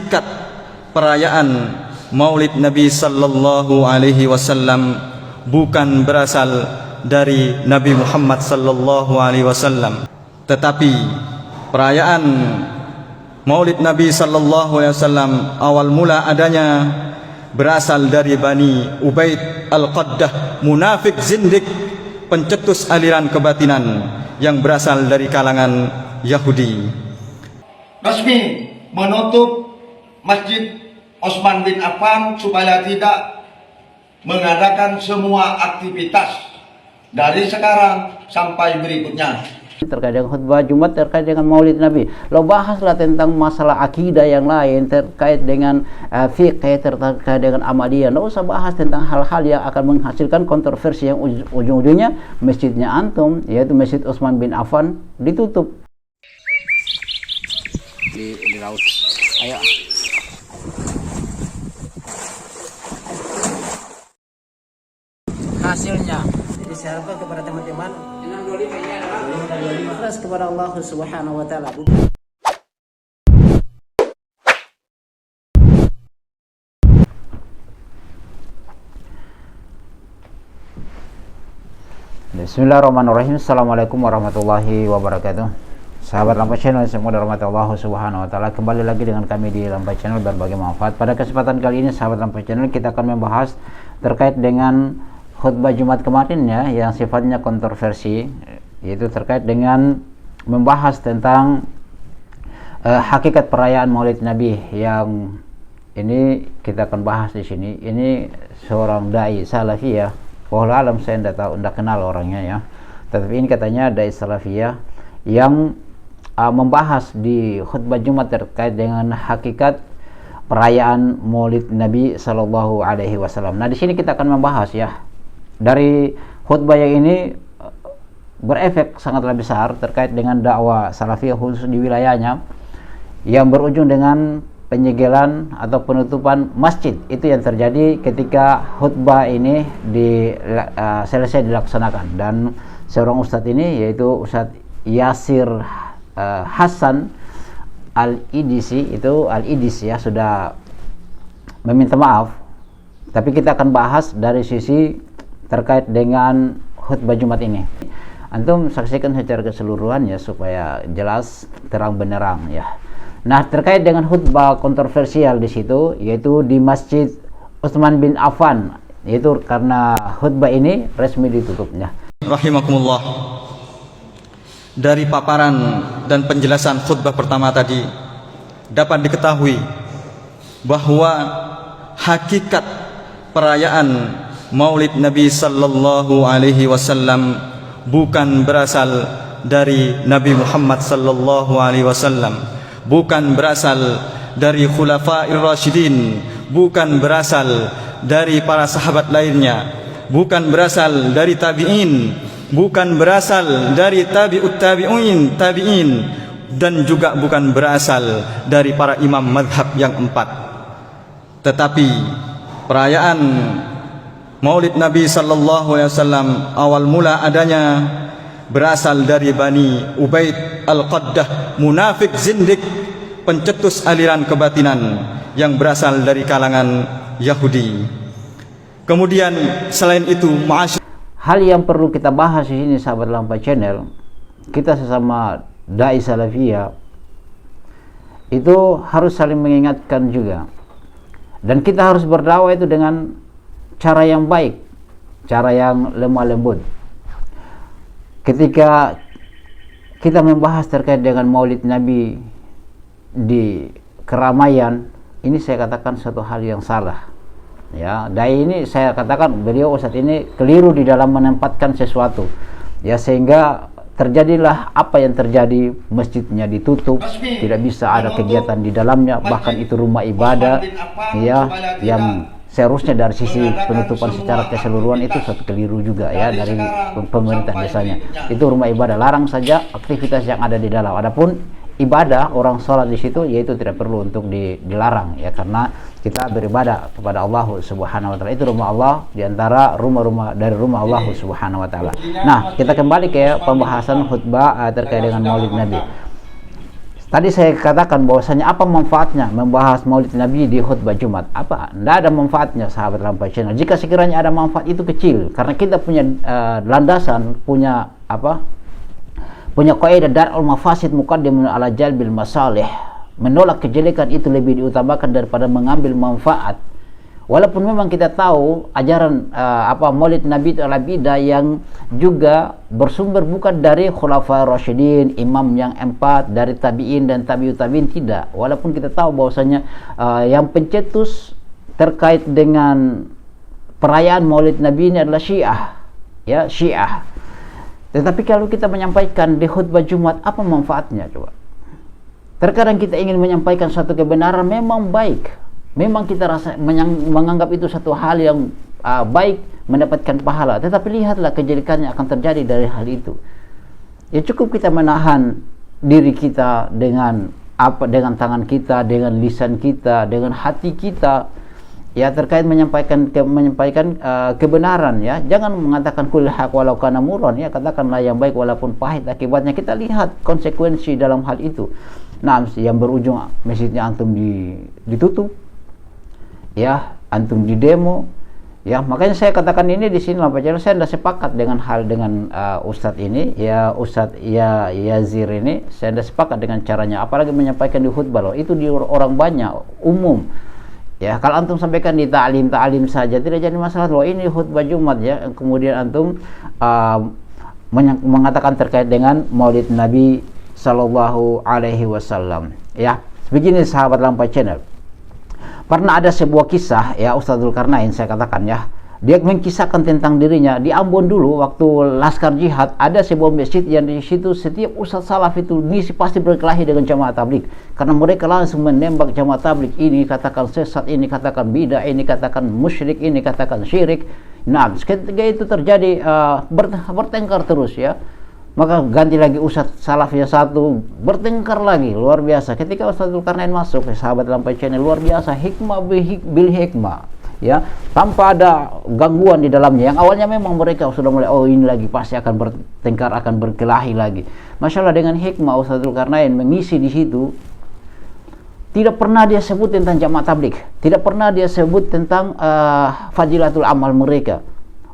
hakikat perayaan Maulid Nabi sallallahu alaihi wasallam bukan berasal dari Nabi Muhammad sallallahu alaihi wasallam, tetapi perayaan Maulid Nabi sallallahu alaihi wasallam awal mula adanya berasal dari Bani Ubaid Al-Qaddah, munafik zindik, pencetus aliran kebatinan yang berasal dari kalangan Yahudi. Resmi menutup Masjid Utsman bin Affan supaya tidak mengadakan semua aktivitas dari sekarang sampai berikutnya. Terkait dengan khutbah Jumat, terkait dengan Maulid Nabi, lo bahaslah tentang masalah akidah yang lain, terkait dengan fiqh, terkait dengan amaliyah. Lo usah bahas tentang hal-hal yang akan menghasilkan kontroversi yang ujung-ujungnya masjidnya antum, yaitu Masjid Utsman bin Affan, ditutup. Di laut. Ayo. Hasilnya disarankan kepada teman-teman ikhlas kepada Allah Subhanahu wa taala. Bismillahirrahmanirrahim. Assalamualaikum warahmatullahi wabarakatuh. Sahabat Lampai Channel, semua dirahmati Allah Subhanahu wa taala. Kembali lagi dengan kami di Lampai Channel, berbagi manfaat. Pada kesempatan kali ini sahabat Lampai Channel, kita akan membahas terkait dengan khutbah Jumat kemarin ya, yang sifatnya kontroversi, yaitu terkait dengan membahas tentang hakikat perayaan Maulid Nabi. Yang ini kita akan bahas di sini. Ini seorang dai salafiyah. Wallahu alam, saya tidak kenal orangnya ya. Tetapi ini katanya dai salafiyah yang membahas di khutbah Jumat terkait dengan hakikat perayaan Maulid Nabi Sallallahu Alaihi Wasallam. Nah, di sini kita akan membahas ya, dari khutbah yang ini berefek sangatlah besar terkait dengan dakwah salafiyah khusus di wilayahnya, yang berujung dengan penyegelan atau penutupan masjid. Itu yang terjadi ketika khutbah ini selesai dilaksanakan, dan seorang ustadz ini, yaitu Ustadz Yasir Hasan Al-Idisi, itu Al-Idis ya, sudah meminta maaf. Tapi kita akan bahas dari sisi terkait dengan khutbah Jumat ini. Antum saksikan secara keseluruhan ya, supaya jelas terang benderang ya. Nah, terkait dengan khutbah kontroversial di situ, yaitu di Masjid Utsman bin Affan, yaitu karena khutbah ini resmi ditutupnya. Rahimakumullah. Dari paparan dan penjelasan khutbah pertama tadi dapat diketahui bahwa hakikat perayaan Maulid Nabi sallallahu alaihi wasallam bukan berasal dari Nabi Muhammad sallallahu alaihi wasallam, bukan berasal dari Khulafa'ir Rasyidin, bukan berasal dari para sahabat lainnya, bukan berasal dari tabi'in, bukan berasal dari tabi'ut tabi'in, dan juga bukan berasal dari para imam madhab yang empat. Tetapi perayaan Maulid Nabi sallallahu alaihi wasallam awal mula adanya berasal dari Bani Ubaid Al-Qaddah, munafik zindik, pencetus aliran kebatinan yang berasal dari kalangan Yahudi. Kemudian selain itu, hal yang perlu kita bahas di sini sahabat Lampai Channel, kita sesama dai salafiyah itu harus saling mengingatkan juga, dan kita harus berdakwah itu dengan cara yang baik, cara yang lemah lembut. Ketika kita membahas terkait dengan Maulid Nabi di keramaian, ini saya katakan satu hal yang salah ya. Dai ini saya katakan, beliau ustadz ini keliru di dalam menempatkan sesuatu ya, sehingga terjadilah apa yang terjadi. Masjidnya ditutup, tidak bisa ada kegiatan di dalamnya, bahkan itu rumah ibadah ya, yang seharusnya dari sisi penutupan secara keseluruhan itu satu keliru juga ya dari pemerintah desanya. Itu rumah ibadah, larang saja aktivitas yang ada di dalam. Adapun ibadah, orang sholat di situ, yaitu tidak perlu untuk dilarang ya, karena kita beribadah kepada Allah Subhanahu wa taala. Itu rumah Allah di antara rumah-rumah dari rumah Allah Subhanahu wa taala. Nah, kita kembali ke pembahasan khutbah terkait dengan Maulid Nabi. Tadi saya katakan bahwasanya apa manfaatnya membahas Maulid Nabi di khutbah Jumat? Apa? Tidak ada manfaatnya, sahabat Lampai Channel. Jika sekiranya ada manfaat itu kecil, karena kita punya landasan, punya apa? Punya kaidah dar'ul mafasid muqaddamun ala jalbil masalih. Menolak kejelekan itu lebih diutamakan daripada mengambil manfaat. Walaupun memang kita tahu ajaran Maulid Nabi itu adalah bidah yang juga bersumber bukan dari Khulafaur Rasyidin, imam yang 4, dari tabi'in dan tabi'ut tabi'in, tidak. Walaupun kita tahu bahwasanya yang pencetus terkait dengan perayaan Maulid Nabi ini adalah Syiah, ya, Syiah. Tetapi kalau kita menyampaikan di khutbah Jumat, apa manfaatnya coba? Terkadang kita ingin menyampaikan satu kebenaran memang baik. Memang kita menganggap itu satu hal yang baik, mendapatkan pahala. Tetapi lihatlah kejelekannya akan terjadi dari hal itu. Ya cukup kita menahan diri kita dengan dengan tangan kita, dengan lisan kita, dengan hati kita, ya, terkait menyampaikan kebenaran, ya. Jangan mengatakan kul haq walau kana murran, ya, katakanlah yang baik walaupun pahit akibatnya. Kita lihat konsekuensi dalam hal itu. Nah, yang berujung masjidnya antum ditutup, ya, antum di demo, ya. Makanya saya katakan ini di sini Lampai Channel, saya tidak sepakat dengan Ustadz ini, ya, Ustadz Yazir ini, saya tidak sepakat dengan caranya, apalagi menyampaikan di khutbah loh, itu di orang banyak, umum, ya. Kalau antum sampaikan di ta'lim saja tidak jadi masalah loh, ini khutbah Jumat, ya, kemudian antum mengatakan terkait dengan Maulid Nabi Sallallahu Alaihi Wasallam, ya. Begini sahabat Lampai Channel, pernah ada sebuah kisah, ya, Ustadz Dzulkarnain, saya katakan, ya, dia mengisahkan tentang dirinya di Ambon dulu waktu laskar jihad. Ada sebuah masjid yang di situ setiap ustadz salaf itu ngisi pasti berkelahi dengan jamaah tabligh, karena mereka langsung menembak jamaah tabligh, ini katakan sesat, ini katakan bidah, ini katakan musyrik, ini katakan syirik. Nah, ketika itu terjadi bertengkar terus, ya. Maka ganti lagi ustadz salaf yang satu, bertengkar lagi, luar biasa. Ketika Ustadz Dzulkarnain masuk, sahabat Lampai Channel, luar biasa, hikmah bil hikmah, ya, tanpa ada gangguan di dalamnya. Yang awalnya memang mereka sudah mulai, oh ini lagi pasti akan bertengkar, akan berkelahi lagi. Masya Allah, dengan hikmah Ustadz Dzulkarnain mengisi di situ. Tidak pernah dia sebut tentang jamaah tabligh, tidak pernah dia sebut tentang fadilatul amal mereka.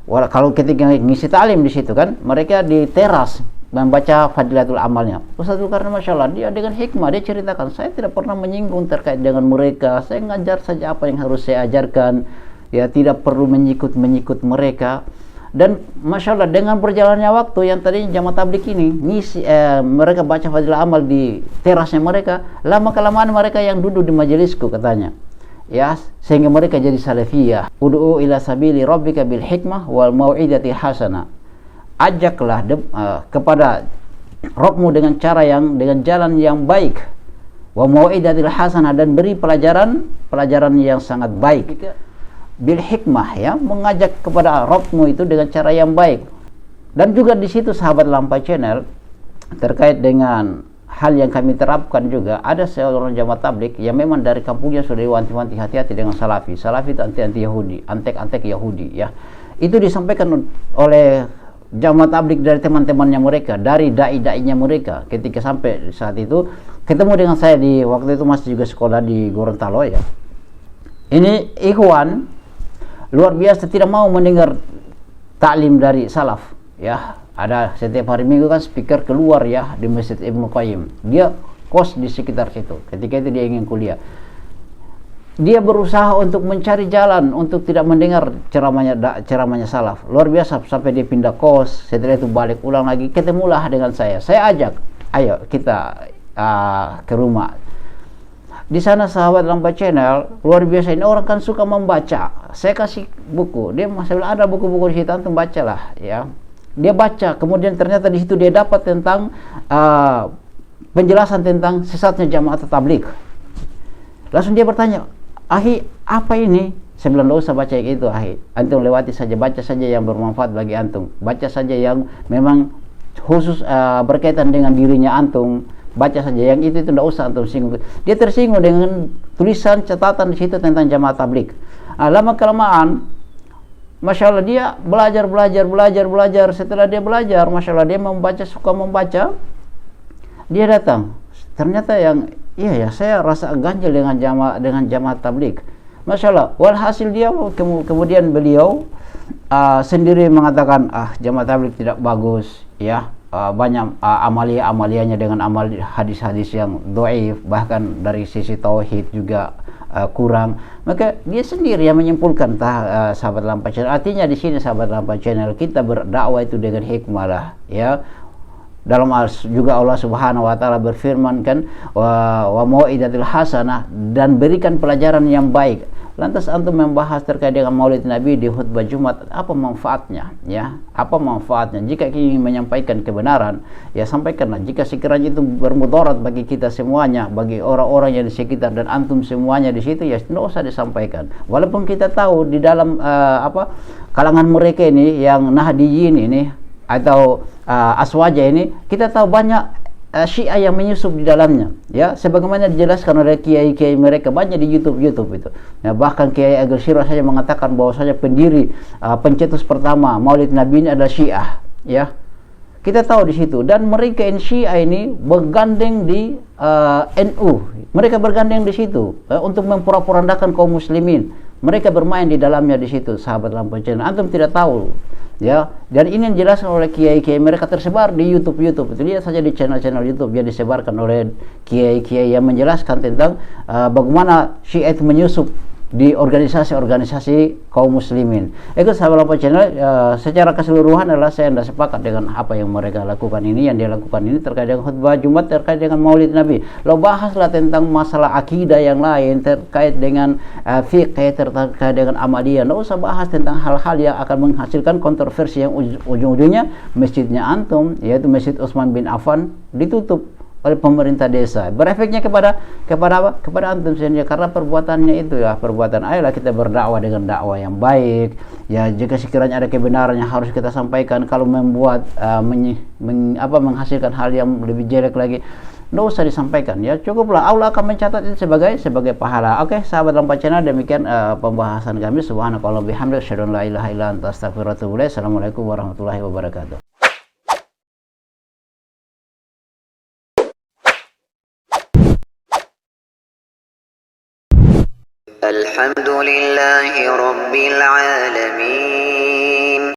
Kalau ketika ngisi ta'lim di situ kan, mereka di teras membaca fadilatul amalnya. Ustadz Dzulkarnain, masya Allah, dia dengan hikmah dia ceritakan, saya tidak pernah menyinggung terkait dengan mereka, saya ngajar saja apa yang harus saya ajarkan, ya, tidak perlu menyikut mereka. Dan masya Allah, dengan berjalannya waktu, yang tadinya jamaah tabligh ini ngisi, mereka baca fadilah amal di terasnya mereka, lama kelamaan mereka yang duduk di majelisku katanya, ya, sehingga mereka jadi salafiyah. Ud'u ila sabili rabbika bil hikmah wal mau'idati hasanah. Ajaklah kepada Rabbmu dengan jalan yang baik, wa mau'idatil hasanah, dan beri pelajaran yang sangat baik. Bil hikmah, ya, mengajak kepada Rabbmu itu dengan cara yang baik. Dan juga di situ sahabat Lampai Channel, terkait dengan hal yang kami terapkan juga, ada seorang jamaah tabligh yang memang dari kampungnya sudah diwanti-wanti, hati-hati dengan salafi itu anti Yahudi, antek Yahudi, ya. Itu disampaikan oleh jamaah tabligh dari teman-temannya mereka, dari dai-dainya mereka. Ketika sampai saat itu ketemu dengan saya di waktu itu masih juga sekolah di Gorontalo, ya. Ini ikhwan luar biasa tidak mau mendengar taklim dari salaf, ya. Ada setiap hari Minggu kan speaker keluar, ya, di Masjid Ibnu Qayyim. Dia kos di sekitar situ. Ketika itu dia ingin kuliah. Dia berusaha untuk mencari jalan untuk tidak mendengar ceramahnya salaf. Luar biasa, sampai dia pindah kos. Setelah itu balik ulang lagi, ketemulah dengan saya. Saya ajak, ayo kita ke rumah. Di sana sahabat Lampai Channel, luar biasa, ini orang kan suka membaca. Saya kasih buku, dia masih bilang ada buku-buku di situ, antum bacalah, ya. Dia baca, kemudian ternyata di situ dia dapat tentang penjelasan tentang sesatnya jamaah tabligh. Langsung dia bertanya, "Ahi, apa ini?" Saya bilang, "Nggak usah baca yang itu, ahi. Antum lewati saja, baca saja yang bermanfaat bagi antum. Baca saja yang memang khusus berkaitan dengan dirinya antum. Baca saja yang itu tidak usah antum singgung." Dia tersinggung dengan tulisan catatan di situ tentang jamaah tabligh. Lama kelamaan, masya Allah, dia belajar. Setelah dia belajar, masya Allah, dia suka membaca. Dia datang ternyata yang iya ya, saya rasa ganjil dengan jamaah tabligh. Masya Allah. Walhasil dia kemudian beliau sendiri mengatakan jamaah tabligh tidak bagus ya, banyak amalia-amalianya dengan amal hadis-hadis yang dhaif, bahkan dari sisi tauhid juga kurang. Maka dia sendiri yang menyimpulkan sahabat Lampai Channel. Artinya di sini sahabat Lampai Channel, kita berdakwah itu dengan hikmah lah ya. Dalam juga Allah Subhanahu wa taala berfirman kan, wa mau'idatil hasanah, dan berikan pelajaran yang baik. Lantas antum membahas terkait dengan Maulid Nabi di khutbah Jumat, apa manfaatnya ya? Apa manfaatnya? Jika ingin menyampaikan kebenaran, ya sampaikanlah. Jika sekiranya itu bermudarat bagi kita semuanya, bagi orang-orang yang di sekitar dan antum semuanya di situ, ya tidak usah disampaikan. Walaupun kita tahu di dalam kalangan mereka ini yang Nahdiyin ini atau Aswaja ini, kita tahu banyak Syiah yang menyusup di dalamnya ya, sebagaimana dijelaskan oleh kiai-kiai mereka banyak di YouTube itu ya. Bahkan Kiai Agil Sirah saja mengatakan bahwasanya pendiri pencetus pertama Maulid Nabi ini adalah Syiah ya. Kita tahu di situ, dan mereka Syiah ini bergandeng di NU, mereka bergandeng di situ untuk memporak-porandakan kaum muslimin. Mereka bermain di dalamnya di situ, sahabat Lampai Channel. Antum tidak tahu ya, dan ini yang dijelaskan oleh kiai-kiai mereka, tersebar di YouTube itu. Lihat saja di channel-channel YouTube yang disebarkan oleh kiai-kiai yang menjelaskan tentang bagaimana Syiah itu menyusup di organisasi-organisasi kaum muslimin. Itu sahabat Lampai Channel, secara keseluruhan adalah saya tidak sepakat dengan apa yang mereka lakukan ini, yang dia lakukan ini terkait dengan khutbah Jumat, terkait dengan Maulid Nabi. Lo bahaslah tentang masalah akidah yang lain, terkait dengan fiqh, terkait dengan amaliyah. Nggak usah bahas tentang hal-hal yang akan menghasilkan kontroversi yang ujung-ujungnya masjidnya antum, yaitu Masjid Utsman bin Affan, ditutup oleh pemerintah desa. Berefeknya kepada apa? Kepada antum sendiri, karena perbuatannya itu ya, perbuatan. Ayolah kita berdakwah dengan dakwah yang baik ya. Jika sekiranya ada kebenaran yang harus kita sampaikan, kalau membuat menghasilkan hal yang lebih jelek lagi, nggak usah disampaikan ya, cukuplah. Allah akan mencatat itu sebagai pahala. Oke, sahabat Lampai Channel, demikian pembahasan kami. Subhanakallah bihamdika, asyhadu an la ilaha illa anta, astaghfiruka wa atubu ilaik. Assalamualaikum warahmatullahi wabarakatuh. الحمد لله رب العالمين